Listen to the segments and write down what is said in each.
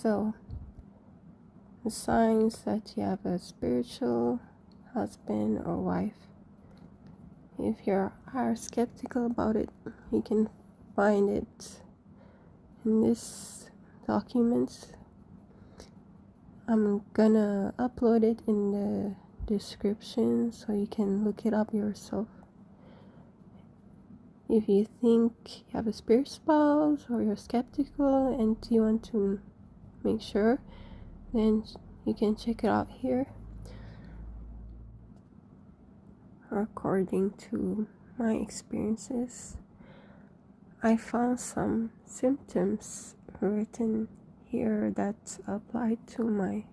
So, the signs that you have a spiritual husband or wife. If you are skeptical about it, you can find it in this document. I'm gonna upload it in the description so you can look it up yourself. If you think you have a spirit spouse or you're skeptical and you want to make sure, then you can check it out here. According to my experiences, I found some symptoms written here that apply to my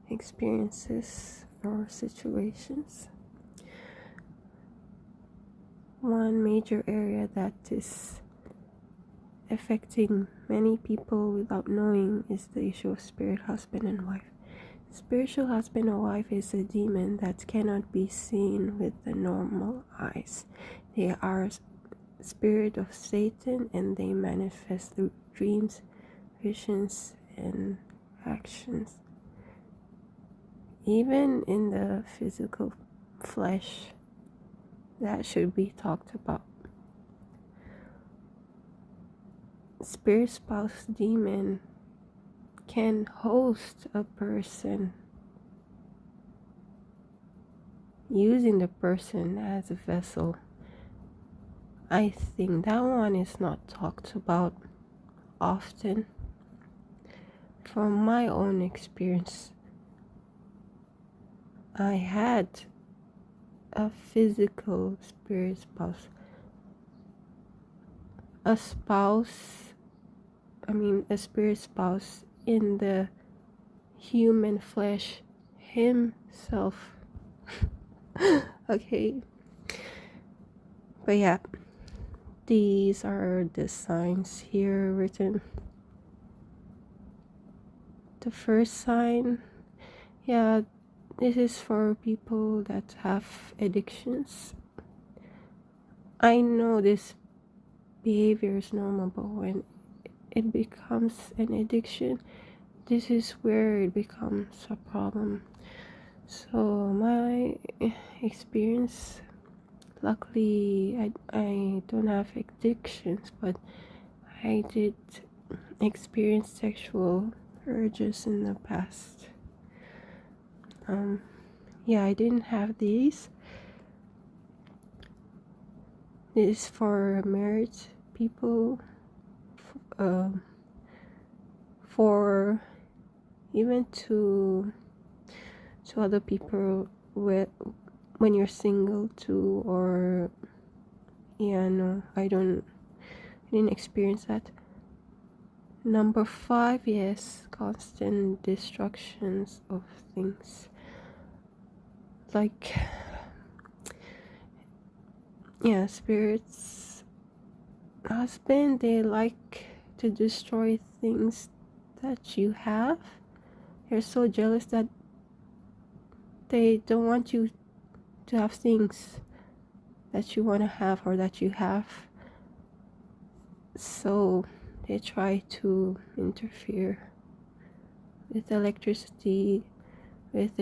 experiences or situations. One major area that is affecting many people without knowing is the issue of spirit husband and wife. Spiritual husband or wife is a demon that cannot be seen with the normal eyes. They are spirit of Satan, and they manifest through dreams, visions, and actions. Even in the physical flesh, that should be talked about. Spirit spouse demon can host a person, using the person as a vessel. I think that one is not talked about often. From my own experience, I had a physical spirit spouse. A spirit spouse in the human flesh himself. Okay. But yeah, these are the signs here written. The first sign, this is for people that have addictions. I know this behavior is normal, but when it becomes an addiction, this is where it becomes a problem. So my experience, luckily I don't have addictions, but I did experience sexual urges in the past. I didn't have these. This is for married people, for even to other people when you're single too, or I didn't experience that. Number 5, yes, constant destructions of things. Like, spirits husband, they like to destroy things that you have. They're so jealous that they don't want you to have things that you want to have or that you have. So they try to interfere with electricity, with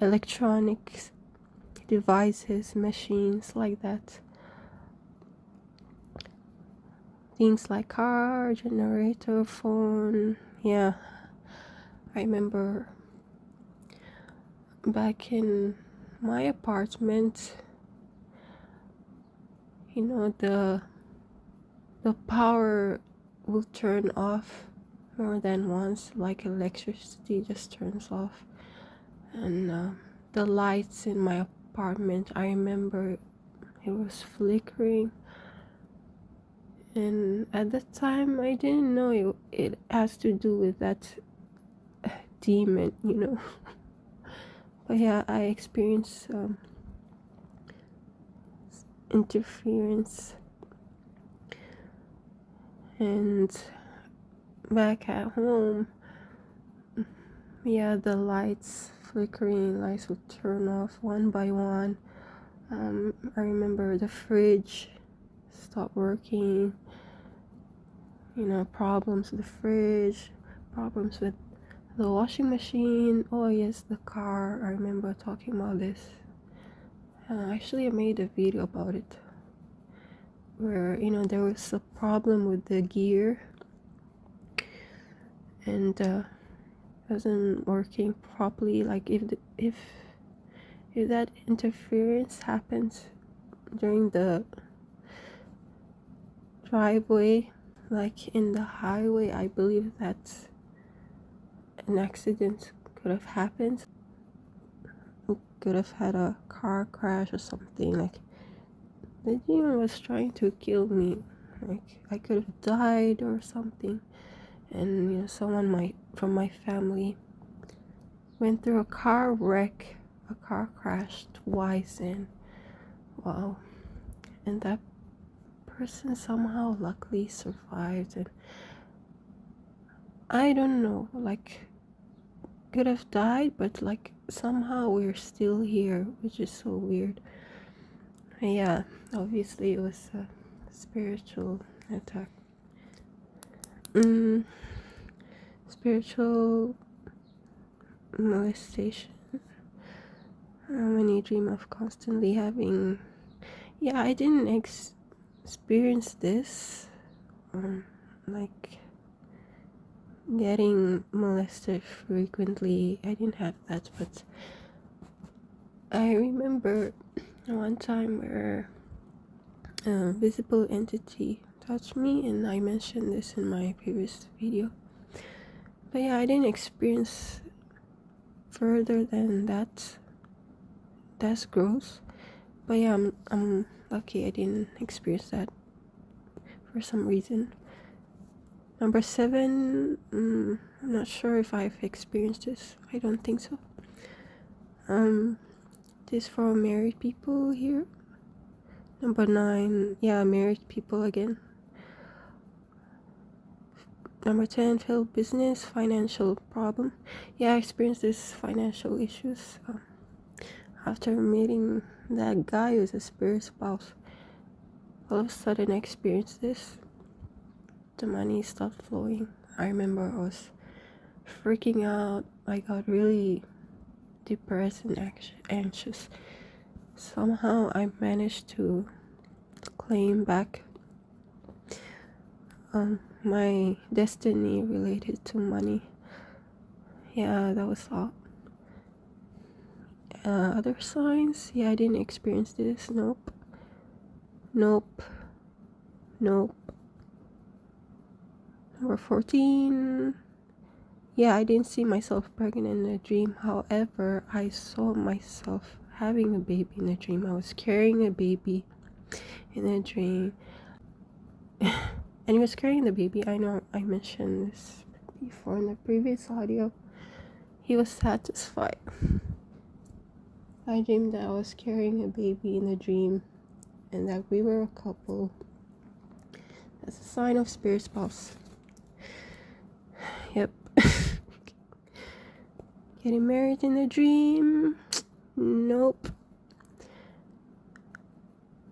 electronics devices, machines like that. Things like car, generator, phone. I remember back in my apartment, the power will turn off more than once, like electricity just turns off. And the lights in my apartment, I remember it was flickering. And at that time, I didn't know it has to do with that demon, But I experienced interference. And back at home, the lights, flickering lights would turn off one by one. I remember the fridge stopped working. problems with the fridge, problems with the washing machine. Oh yes, the car. I remember talking about this. Actually, I made a video about it where there was a problem with the gear and wasn't working properly. Like if that interference happens during the driveway, like in the highway, I believe that an accident could have happened. We could have had a car crash or something. Like the demon was trying to kill me. Like I could have died or something. And someone from my family went through a car wreck, a car crash twice, and wow. And that person somehow luckily survived, and I don't know, like could have died, but like somehow we're still here, which is so weird. And yeah, obviously it was a spiritual attack. Spiritual molestation. When you dream of constantly having, yeah, I didn't experience this, like getting molested frequently. I didn't have that, but I remember one time where a visible entity touched me, and I mentioned this in my previous video. But yeah, I didn't experience further than that. That's gross. But yeah, I'm lucky I didn't experience that for some reason. Number 7, I'm not sure if I've experienced this. I don't think so. This for married people here. Number 9, yeah, married people again. Number 10, failed business, financial problem. Yeah, I experienced this financial issues after meeting that guy who's a spirit spouse. All of a sudden, I experienced this. The money stopped flowing. I remember I was freaking out. I got really depressed and anxious. Somehow, I managed to claim back my destiny related to money. Yeah, that was all. Other signs? Yeah, I didn't experience this. Nope. Number 14. Yeah, I didn't see myself pregnant in a dream. However, I saw myself having a baby in a dream. I was carrying a baby in a dream. And he was carrying the baby. I know I mentioned this before in the previous audio. He was satisfied. I dreamed that I was carrying a baby in a dream and that we were a couple. That's a sign of spirit spouse. Yep. Getting married in a dream? Nope.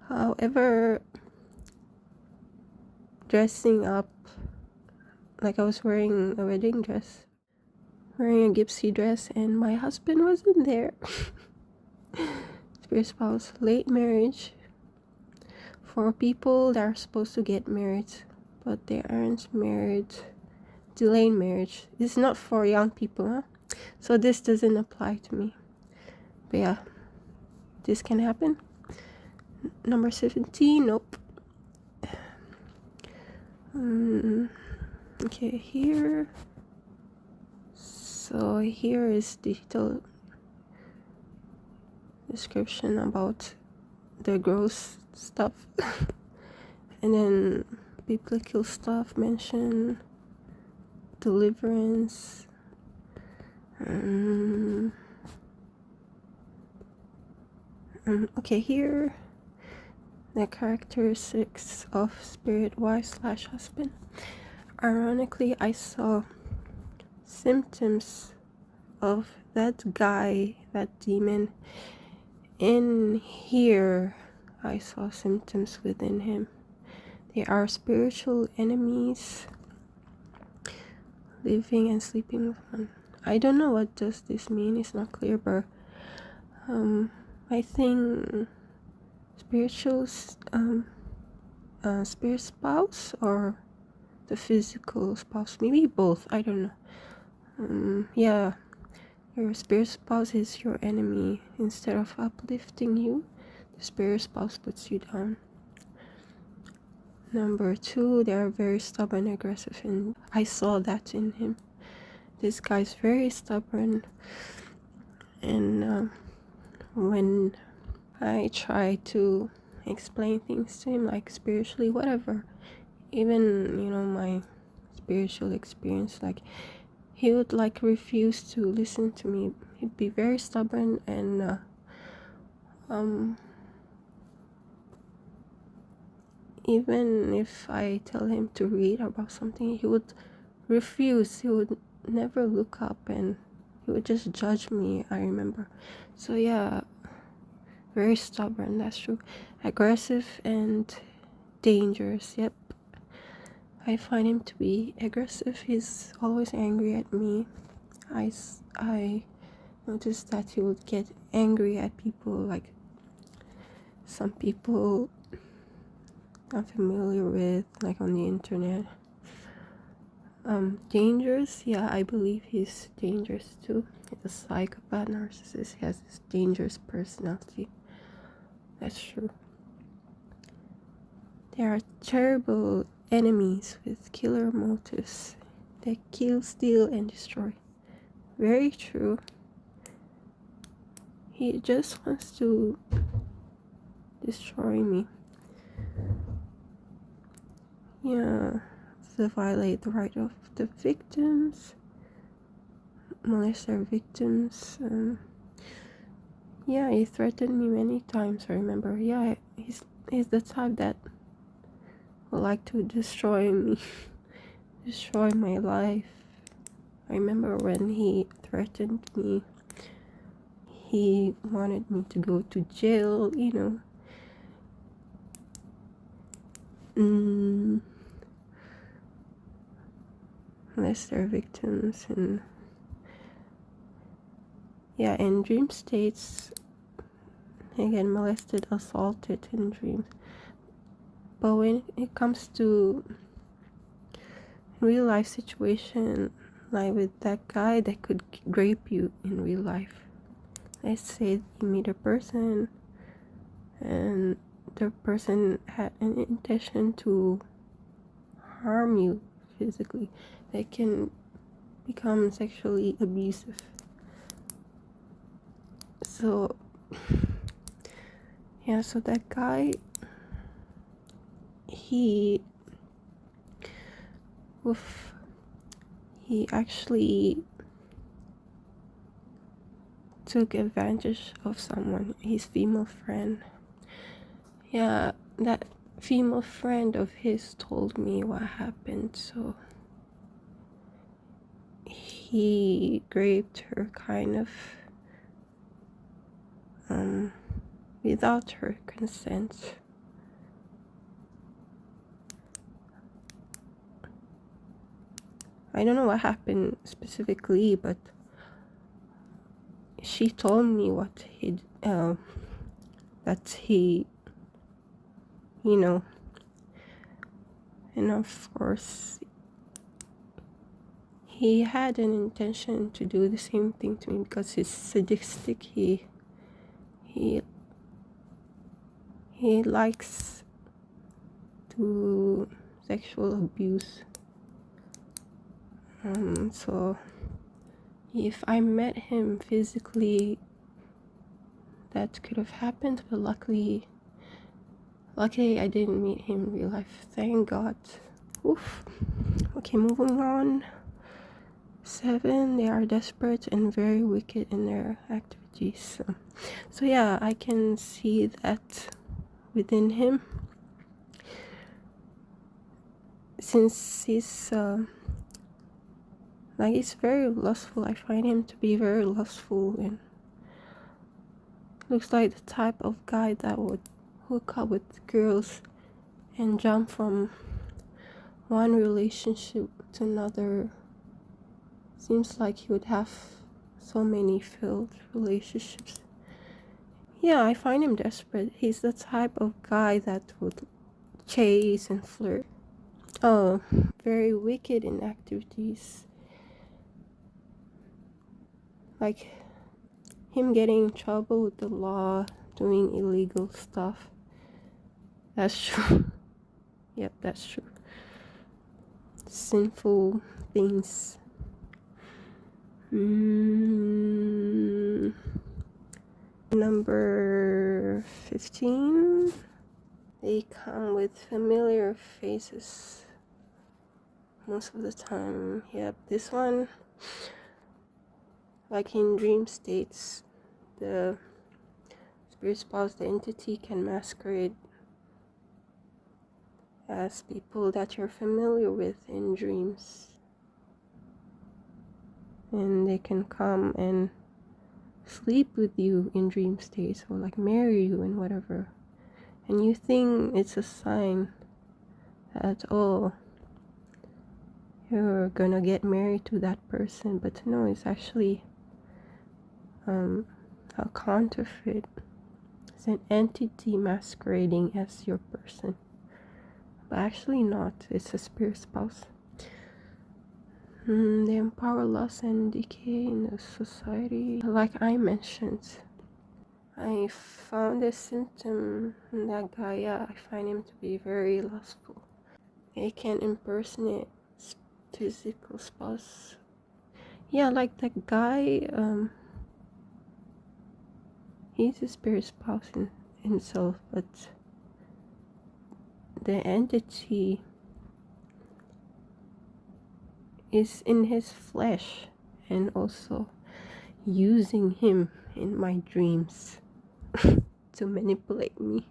However, dressing up like I was wearing a wedding dress, wearing a gypsy dress, and my husband wasn't there. Spirit spouse, late marriage for people that are supposed to get married but they aren't married. Delayed marriage. This is not for young people, huh? So this doesn't apply to me. But yeah, this can happen. Number 17, nope. Okay, here. So here is digital description about the gross stuff. And then biblical stuff mentioned. Deliverance. Okay, here the characteristics of spirit wife / husband. Ironically, I saw symptoms of that guy, that demon, in here. I saw symptoms within him. They are spiritual enemies, living and sleeping with one. I don't know what does this mean. It's not clear, but I think spiritual spirit spouse or the physical spouse, maybe both. I don't know. Yeah, your spirit spouse is your enemy. Instead of uplifting you, the spirit spouse puts you down. Number 2, they are very stubborn, aggressive, and I saw that in him. This guy's very stubborn, and when I try to explain things to him, like spiritually, whatever, even my spiritual experience, like he would like refuse to listen to me. He'd be very stubborn, and even if I tell him to read about something, he would refuse. He would never look up, and he would just judge me, I remember. So yeah, very stubborn, that's true. Aggressive and dangerous. Yep, I find him to be aggressive. He's always angry at me. I noticed that he would get angry at people, like some people I'm familiar with, like on the internet. Dangerous, yeah, I believe he's dangerous too. He's a psychopath narcissist. He has this dangerous personality. That's true. There are terrible enemies with killer motives. They kill, steal, and destroy. Very true. He just wants to destroy me. Yeah, to violate the right of the victims, molest their victims. Yeah, he threatened me many times, I remember. Yeah, he's the type that would like to destroy me, destroy my life. I remember when he threatened me, he wanted me to go to jail, molest their victims, and yeah, in dream states, they get molested, assaulted in dreams. But when it comes to real life situation, like with that guy that could rape you in real life, let's say you meet a person and the person had an intention to harm you physically, they can become sexually abusive. So yeah, so that guy, he actually took advantage of someone, his female friend. Yeah, that female friend of his told me what happened. So he raped her kind of without her consent. I don't know what happened specifically, but she told me what that he, and of course he had an intention to do the same thing to me because he's sadistic. He likes to sexual abuse. So if I met him physically, that could have happened, but luckily I didn't meet him in real life. Thank God. Oof. Okay, moving on. 7, they are desperate and very wicked in their activities. So yeah, I can see that within him, since he's he's very lustful. I find him to be very lustful, and looks like the type of guy that would hook up with girls and jump from one relationship to another. Seems like he would have so many failed relationships. Yeah, I find him desperate. He's the type of guy that would chase and flirt. Oh, very wicked in activities. Like him getting in trouble with the law, doing illegal stuff. That's true. Yep, that's true. Sinful things. Number 15. They come with familiar faces most of the time. Yep, this one, like in dream states, the spirit spouse, the entity, can masquerade as people that you're familiar with in dreams. And they can come and sleep with you in dream states, or like marry you and whatever. And you think it's a sign that, oh, you're gonna get married to that person, but no, it's actually a counterfeit. It's an entity masquerading as your person, but actually not. It's a spirit spouse. They empower loss and decay in the society. Like I mentioned, I found a symptom in that guy. Yeah, I find him to be very lustful. He can impersonate physical spouse. Yeah, like that guy, he's a spirit spouse in himself, but the entity is in his flesh and also using him in my dreams to manipulate me.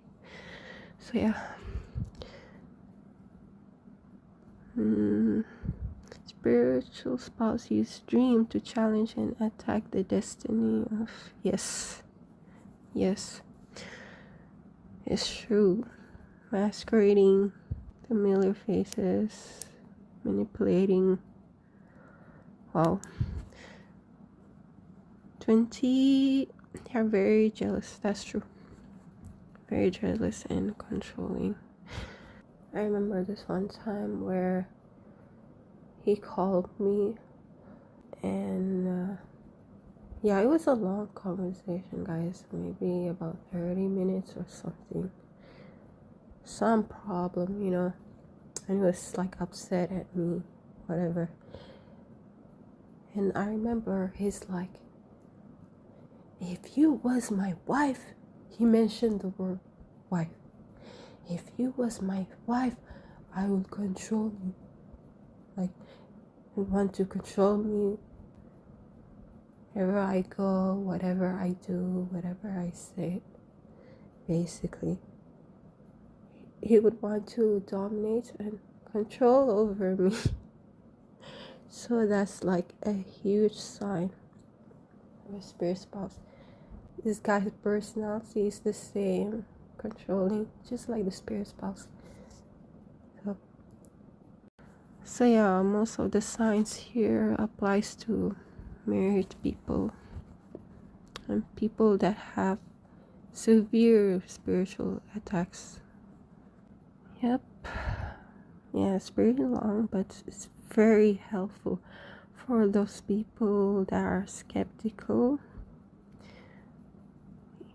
So yeah. Spiritual spouse use dream to challenge and attack the destiny of, yes, it's true. Masquerading familiar faces, manipulating. Wow. 20, they're very jealous. That's true. Very jealous and controlling. I remember this one time where he called me, and yeah, it was a long conversation, guys. Maybe about 30 minutes or something. Some problem, and he was like upset at me, whatever. And I remember he's like, if you was my wife, he mentioned the word wife. If you was my wife, I would control you. Like, you want to control me wherever I go, whatever I do, whatever I say. Basically, he would want to dominate and control over me. So that's like a huge sign of a spirit spouse. This guy's personality is the same, controlling, just like the spirit spouse. So yeah, most of the signs here applies to married people and people that have severe spiritual attacks. Yep. Yeah, it's pretty long, but it's very helpful for those people that are skeptical.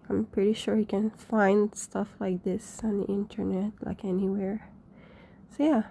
I'm pretty sure you can find stuff like this on the internet, like anywhere. So yeah.